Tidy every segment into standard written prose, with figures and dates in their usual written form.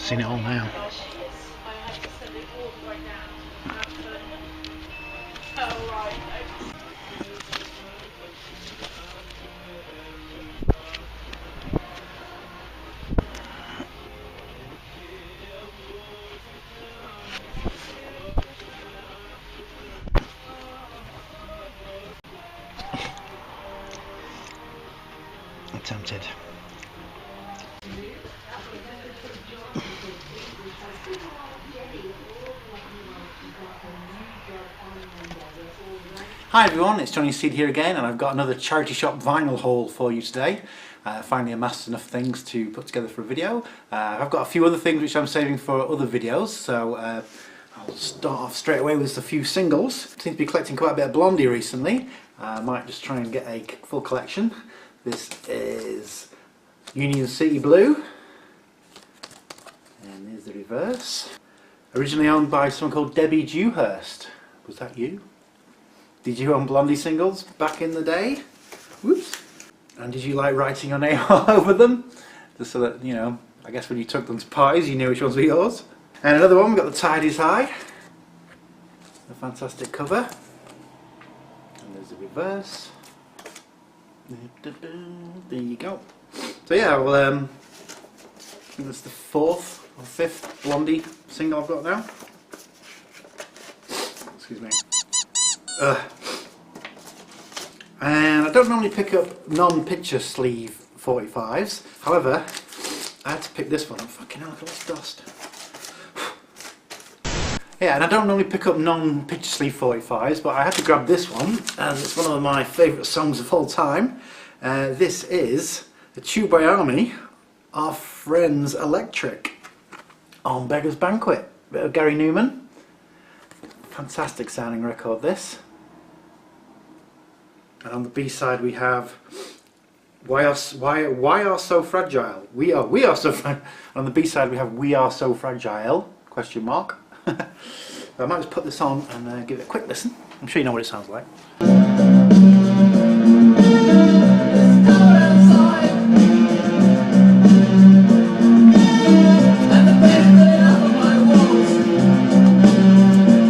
seen it all now. I'm tempted. Hi everyone, it's Johnny Seed here again, and I've got another charity shop vinyl haul for you today. Finally amassed enough things to put together for a video. I've got a few other things which I'm saving for other videos, so I'll start off straight away with a few singles. I seem to be collecting quite a bit of Blondie recently. I might just try and get a full collection. This is Union City Blue, and there's the reverse. Originally owned by someone called Debbie Dewhurst. Was that you? Did you own Blondie singles back in the day? Whoops. And did you like writing your name all over them? Just so that, you know, I guess when you took them to parties you knew which ones were yours. And another one, we've got the Tide is High. A fantastic cover. And there's the reverse. There you go. So yeah, well, I think that's the fourth or fifth Blondie single I've got now. Excuse me. And I don't normally pick up non-picture sleeve 45s. However, I had to pick this one up. Fucking hell, look at this dust. Yeah, and I don't normally pick up non-picture sleeve 45s, but I had to grab this one, as it's one of my favourite songs of all time. This is the Tube by Army, Our Friends Electric, on Beggar's Banquet. Bit of Gary Newman. Fantastic sounding record, this. And on the B-side we have Why Are So Fragile? We are so fragile. On the B-side we have We Are So Fragile, question mark. I might just put this on and give it a quick listen. I'm sure you know what it sounds like. I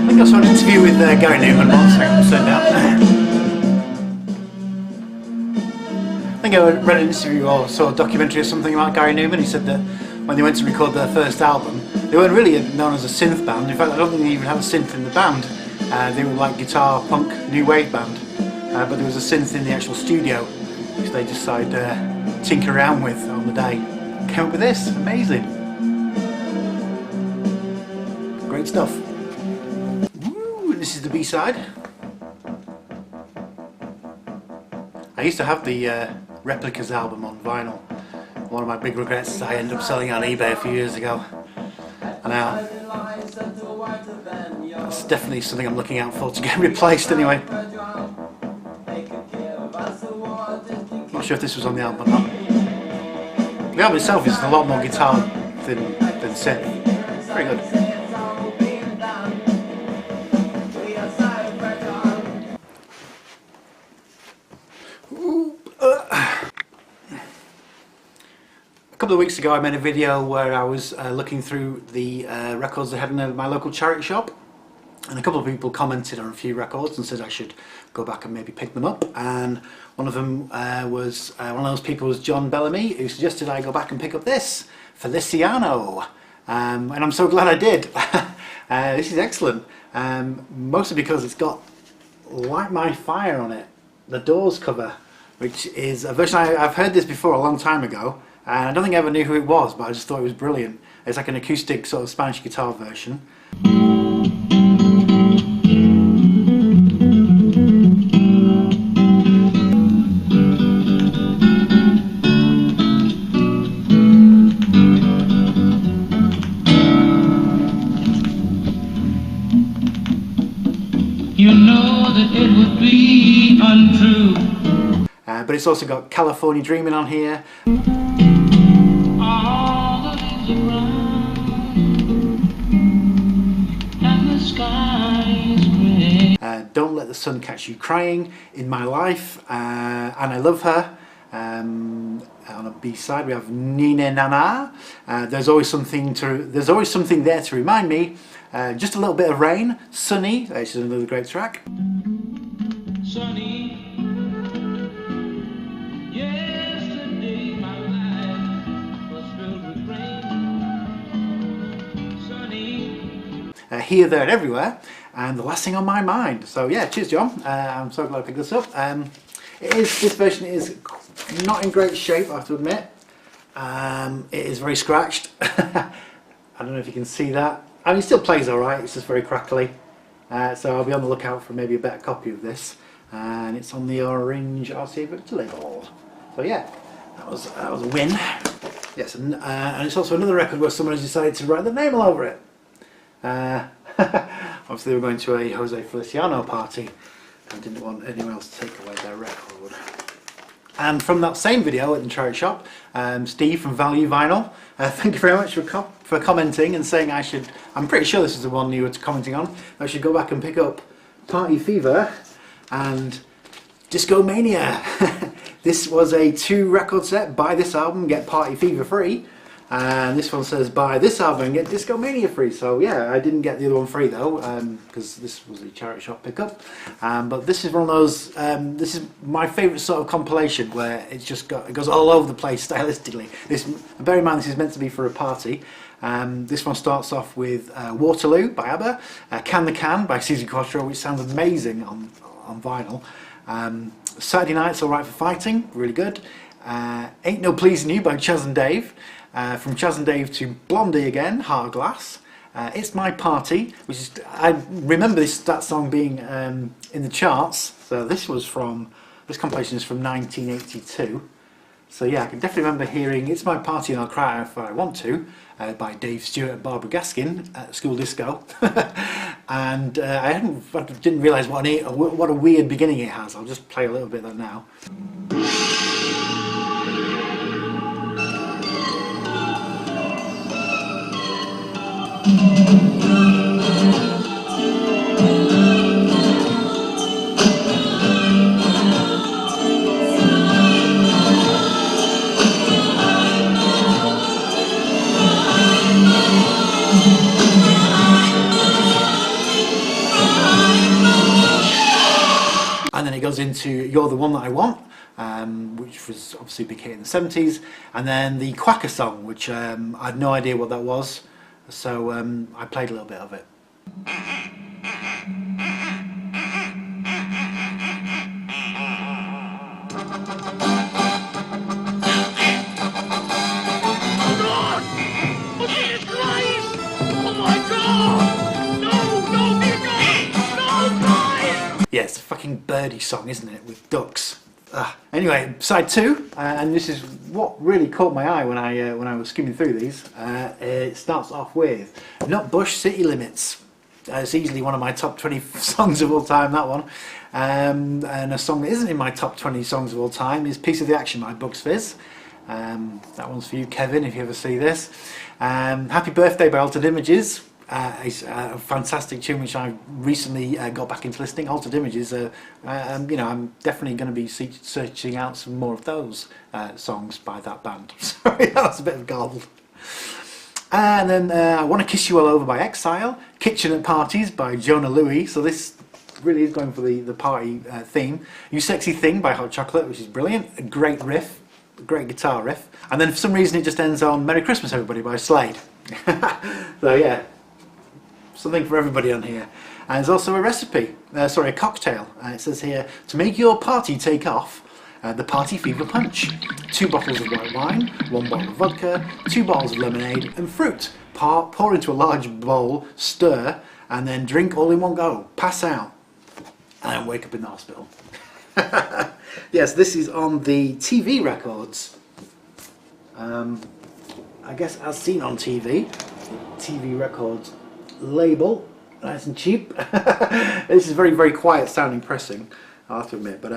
think I saw an interview with Gary Newman once. I sat down. I think I read an interview or saw a documentary or something about Gary Newman. He said that when they went to record their first album, they weren't really known as a synth band. In fact, I don't think they even had a synth in the band. They were like guitar, punk, new wave band. But there was a synth in the actual studio, which they decided to tinker around with on the day. Came up with this. Amazing. Great stuff. Woo, this is the B-side. I used to have the Replicas album on vinyl. One of my big regrets is I ended up selling it on eBay a few years ago. And now that's definitely something I'm looking out for to get replaced anyway. Not sure if this was on the album or not. The album itself is a lot more guitar than synth. Very good. A couple of weeks ago I made a video where I was looking through the records they had in my local charity shop, and a couple of people commented on a few records and said I should go back and maybe pick them up, and one of them was one of those people was John Bellamy, who suggested I go back and pick up this Feliciano, and I'm so glad I did. This is excellent, mostly because it's got Light My Fire on it, the Doors cover, which is a version I've heard this before a long time ago. And I don't think I ever knew who it was, but I just thought it was brilliant. It's like an acoustic sort of Spanish guitar version. You know that it would be untrue. But it's also got California Dreamin' on here. Don't Let the Sun Catch You Crying, In My Life, and I Love Her. On a B-side we have Nine Nana. There's always something there to remind me. Just a little bit of rain. Sunny, which is another great track. Sunny, yesterday my life was filled with rain. Sunny. Here, There and Everywhere, and The Last Thing on My Mind. So yeah, cheers John, I'm so glad I picked this up. This version is not in great shape, I have to admit. It is very scratched. I don't know if you can see that. I mean, it still plays alright, it's just very crackly. So I'll be on the lookout for maybe a better copy of this. And it's on the orange RCA Victor label. So yeah, that was a win. Yes, and it's also another record where someone has decided to write their name all over it. Obviously they were going to a Jose Feliciano party and didn't want anyone else to take away their record. And from that same video at the charity shop, Steve from Value Vinyl, thank you very much for commenting and saying I'm pretty sure this is the one you were commenting on, I should go back and pick up Party Fever and Disco Mania. This was a 2-record set. Buy this album, get Party Fever free. And this one says buy this album and get Disco Mania free. So yeah, I didn't get the other one free though, because this was a charity shop pickup. But this is one of those, this is my favourite sort of compilation where it goes all over the place stylistically. Bear in mind this is meant to be for a party. This one starts off with Waterloo by ABBA, Can the Can by Suzi Quatro, which sounds amazing on vinyl. Saturday Night's Alright for Fighting, really good. Ain't No Pleasing You by Chaz and Dave. From Chaz and Dave to Blondie again, Heart of Glass. It's My Party, which is, I remember that song being in the charts. So this compilation is from 1982. So yeah, I can definitely remember hearing It's My Party and I'll Cry If I Want To by Dave Stewart and Barbara Gaskin at School Disco. And I didn't realise what a weird beginning it has. I'll just play a little bit of that now. And then it goes into You're the One That I Want, which was obviously a big hit in the 70s, and then the Quacker song, which I had no idea what that was, so I played a little bit of it. Yeah, it's a fucking birdie song, isn't it, with ducks. Anyway, side 2, and this is what really caught my eye when I was skimming through these. It starts off with Nutbush City Limits. It's easily one of my top 20 songs of all time, that one. And a song that isn't in my top 20 songs of all time is Piece of the Action by Bucks Fizz. That one's for you, Kevin, if you ever see this. Happy Birthday by Altered Images. It's a fantastic tune which I recently got back into listening. Altered Images, you know, I'm definitely going to be searching out some more of those songs by that band. Sorry, that was a bit of garbled. And then I Want to Kiss You All Over by Exile, Kitchen at Parties by Jonah Louie. So this really is going for the party theme. You Sexy Thing by Hot Chocolate, which is brilliant. A great riff, a great guitar riff. And then for some reason it just ends on Merry Christmas Everybody by Slade. So yeah, something for everybody on here. And there's also a recipe, a cocktail. It says here, to make your party take off, the Party Fever Punch. 2 bottles of white wine, 1 bottle of vodka, 2 bottles of lemonade and fruit. Pour into a large bowl, stir, and then drink all in one go. Pass out, and then wake up in the hospital. Yes, this is on the TV records. I guess as seen on TV, the TV records label, nice and cheap. This is very, very quiet sounding pressing, I have to admit, but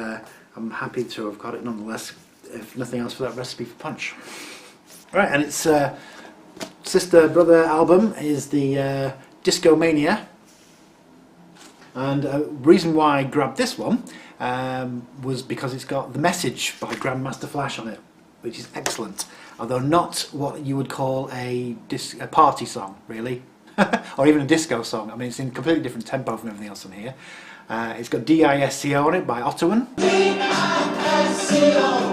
I'm happy to have got it nonetheless, if nothing else, for that recipe for punch. Right, and its sister brother album is the Disco Mania, and the reason why I grabbed this one was because it's got The Message by Grandmaster Flash on it. which is excellent, although not what you would call a party song, really, or even a disco song. I mean, it's in completely different tempo from everything else on here. It's got DISCO on it by Ottawan.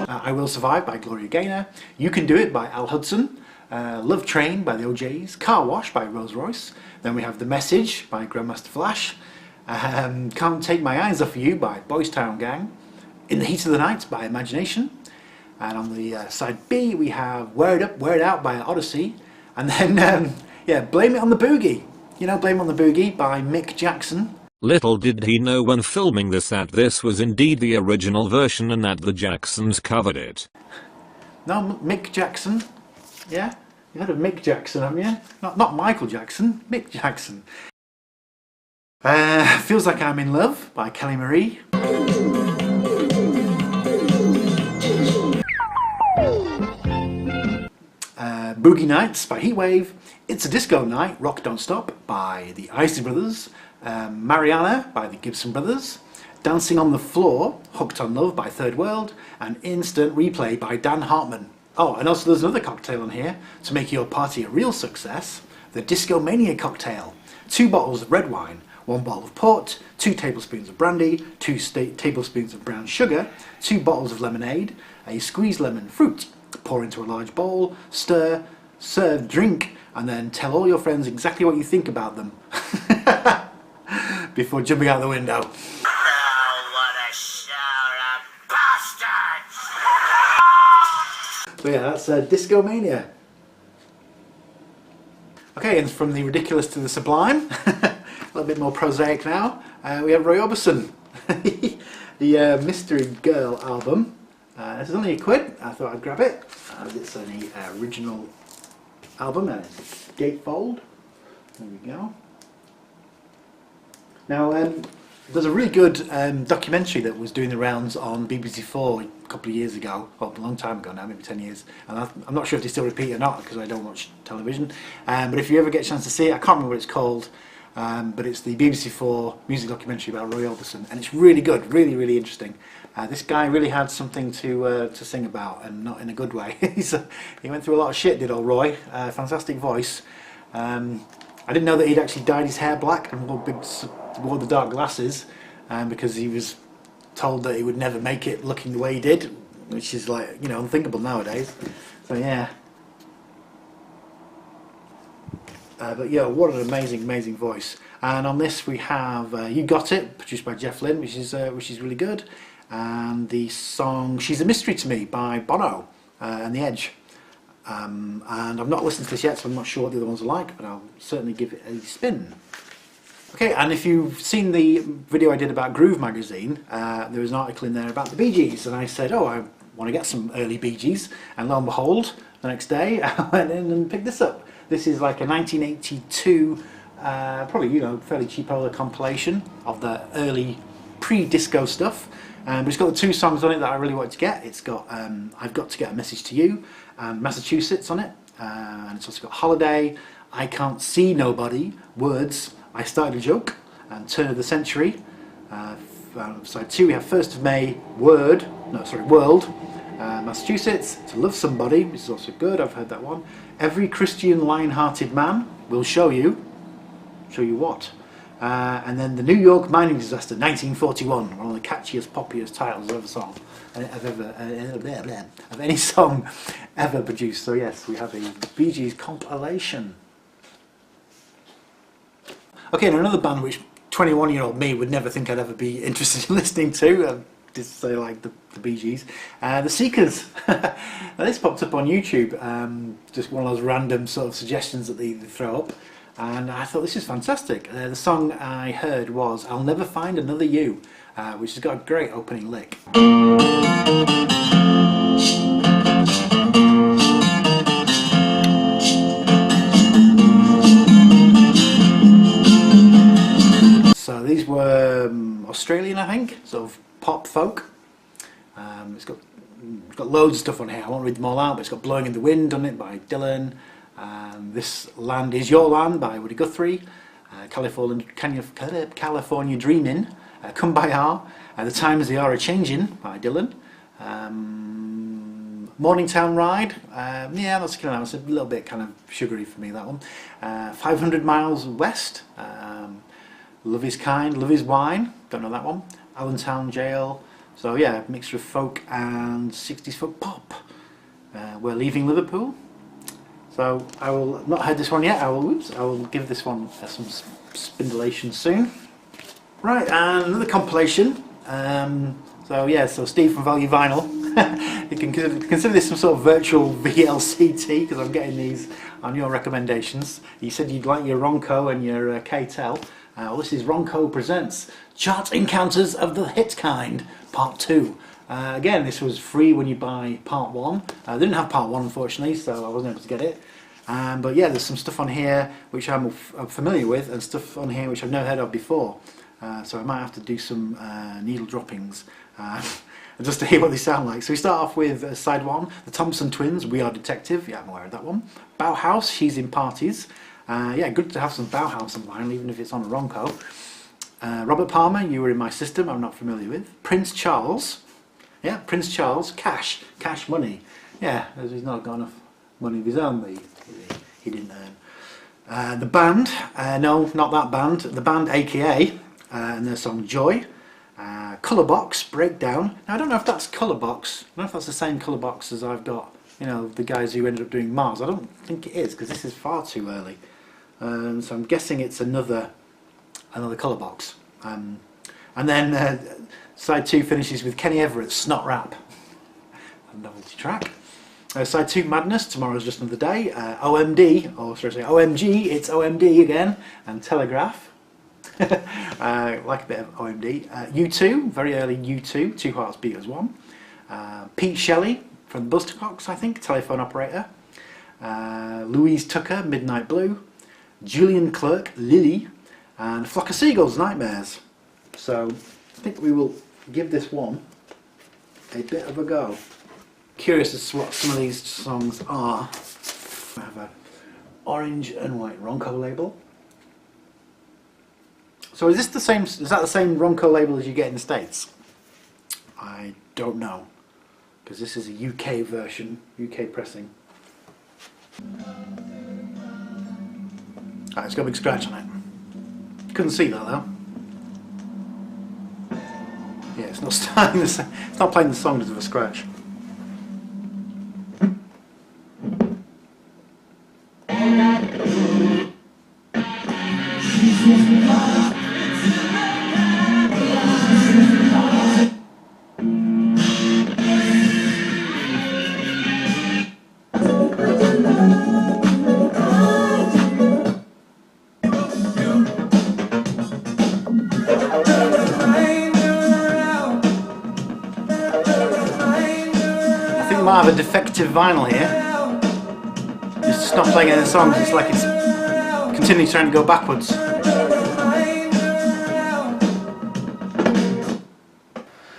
I Will Survive by Gloria Gaynor. You Can Do It by Al Hudson. Love Train by the OJs. Car Wash by Rolls Royce. Then we have The Message by Grandmaster Flash. Can't Take My Eyes Off You by Boys Town Gang. In the Heat of the Night by Imagination. And on the side B we have Wear It Up, Wear It Out by Odyssey. And then, yeah, Blame It on the Boogie. You know, Blame It on the Boogie by Mick Jackson. Little did he know when filming this that this was indeed the original version and that the Jacksons covered it. No, Mick Jackson. Yeah? You heard of Mick Jackson, haven't you? Not Michael Jackson, Mick Jackson. Feels Like I'm in Love by Kelly Marie. Boogie Nights by Heatwave. It's a Disco Night, Rock Don't Stop by the Isley Brothers. Mariana by the Gibson Brothers. Dancing on the Floor, Hooked on Love by Third World. And Instant Replay by Dan Hartman. Oh, and also there's another cocktail on here to make your party a real success. The Disco Mania cocktail. 2 bottles of red wine, 1 bottle of port, 2 tablespoons of brandy, 2 tablespoons of brown sugar, 2 bottles of lemonade, a squeezed lemon fruit. Pour into a large bowl, stir, serve, drink, and then tell all your friends exactly what you think about them before jumping out the window. Oh, what a show of bastards! So yeah, that's Disco Mania. Okay, and from the ridiculous to the sublime, a little bit more prosaic now, we have Roy Orbison. The Mystery Girl album. This is only £1. I thought I'd grab it, as it's an original album and it's gatefold. There we go. Now, there's a really good documentary that was doing the rounds on BBC4 a couple of years ago, or a long time ago now, maybe 10 years, and I'm not sure if they still repeat it or not because I don't watch television, but if you ever get a chance to see it, I can't remember what it's called, but it's the BBC4 music documentary about Roy Orbison, and it's really good, really, really interesting. This guy really had something to sing about, and not in a good way. He went through a lot of shit, did old Roy. Fantastic voice. I didn't know that he'd actually dyed his hair black and wore the dark glasses, because he was told that he would never make it looking the way he did, which is, like, you know, unthinkable nowadays. So yeah. But yeah, what an amazing, amazing voice. And on this we have You Got It, produced by Jeff Lynne, which is really good. And the song She's a Mystery to Me by Bono and The Edge. And I've not listened to this yet, so I'm not sure what the other ones are like, but I'll certainly give it a spin. Okay, and if you've seen the video I did about Groove Magazine, there was an article in there about the Bee Gees, and I said, oh, I want to get some early Bee Gees, and lo and behold, the next day I went in and picked this up. This is like a 1982, probably, you know, fairly cheap older compilation of the early pre-disco stuff. But it's got the 2 songs on it that I really wanted to get. It's got I've Got to Get a Message to You and Massachusetts on it. And it's also got Holiday, I Can't See Nobody, Words, I Started a Joke, and Turn of the Century. Side 2 we have 1st of May, World, Massachusetts, To Love Somebody, which is also good, I've heard that one. Every Christian Lion-Hearted Man Will Show You. Show you what? And then The New York Mining Disaster, 1941, one of the catchiest, poppiest titles of any song ever produced. So yes, we have a Bee Gees compilation. Okay, and another band which 21-year-old me would never think I'd ever be interested in listening to, just say like the Bee Gees, the Seekers. Now this popped up on YouTube, just one of those random sort of suggestions that they throw up. And I thought, this is fantastic. The song I heard was I'll Never Find Another You, which has got a great opening lick. So these were Australian, I think, sort of pop folk. It's got loads of stuff on here. I won't read them all out, but it's got Blowing in the Wind on it by Dylan. This Land Is Your Land by Woody Guthrie, California Dreamin', Kumbaya, The Times They Are A-Changin' by Dylan, Morningtown Ride, yeah, that's kind of nice. A little bit kind of sugary for me, that one. 500 Miles West, Love Is Kind, Love Is Wine, don't know that one. Allentown Jail, so yeah, mixture of folk and 60s folk pop. We're Leaving Liverpool. So I will not heard this one yet. I will give this one some spindulation soon. Right, and another compilation. So yeah, so Steve from Value Vinyl. You can consider this some sort of virtual VLCT because I'm getting these on your recommendations. You said you'd like your Ronco and your K-Tel. Well, this is Ronco Presents Chart Encounters of the Hit Kind, Part 2. Again, this was free when you buy Part 1. They didn't have Part 1 unfortunately, so I wasn't able to get it. But yeah, there's some stuff on here which I'm familiar with and stuff on here which I've never heard of before. So I might have to do some needle droppings just to hear what they sound like. So we start off with side 1, the Thompson Twins, We Are Detective. Yeah, I'm aware of that one. Bauhaus, She's in Parties. Yeah, good to have some Bauhaus on vinyl, even if it's on a Ronco. Robert Palmer, You Were in My System, I'm not familiar with. Prince Charles. Yeah, Prince Charles, Cash Money. Yeah, he's not got enough money of his own that he didn't earn. The band, no, not that band. The band AKA, and their song Joy. Colour Box, Breakdown. Now I don't know if that's Colour Box. I don't know if that's the same Colour Box as I've got, you know, the guys who ended up doing Mars. I don't think it is because this is far too early. So I'm guessing it's another Colour Box. And then side 2 finishes with Kenny Everett's Snot Rap, a novelty track. Side 2 Madness, Tomorrow's Just Another Day. OMD, or should I say OMG, it's OMD again, and Telegraph. Like a bit of OMD. U2, very early U2, Two Hearts Beat as One. Pete Shelley from the Bustercocks, I think, Telephone Operator. Louise Tucker, Midnight Blue. Julian Clerk, Lily. And Flock of Seagulls, Nightmares. So I think we will give this one a bit of a go. Curious as to what some of these songs are. I have an orange and white Ronco label. So is that the same Ronco label as you get in the States? I don't know, because this is a UK version, UK pressing. It's got a big scratch on it. Couldn't see that though. Yeah, it's not starting it's not playing the song because of a scratch. Might have a defective vinyl here. It's not playing any songs, it's like it's continuing trying to go backwards.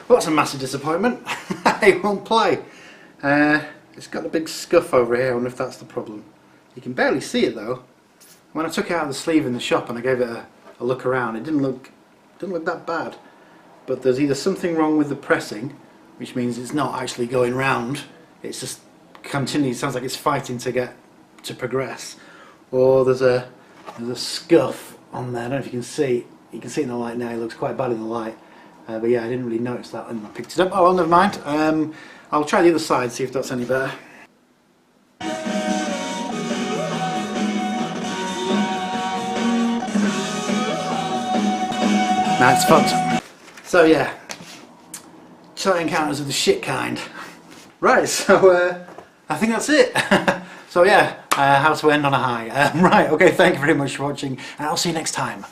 Well, that's a massive disappointment. It won't play. It's got a big scuff over here, I wonder if that's the problem. You can barely see it though. When I took it out of the sleeve in the shop and I gave it a look around, it didn't look that bad. But there's either something wrong with the pressing, which means it's not actually going round. It's just continues. Sounds like it's fighting to progress, or there's a scuff on there. I don't know if you can see. You can see it in the light now. It looks quite bad in the light, but yeah, I didn't really notice that when I picked it up. Oh well, never mind. I'll try the other side, see if that's any better. Nah, it's fucked. So yeah, Chart Encounters of the Shit Kind. Right, so I think that's it. So yeah, how to end on a high. Right, okay, thank you very much for watching, and I'll see you next time.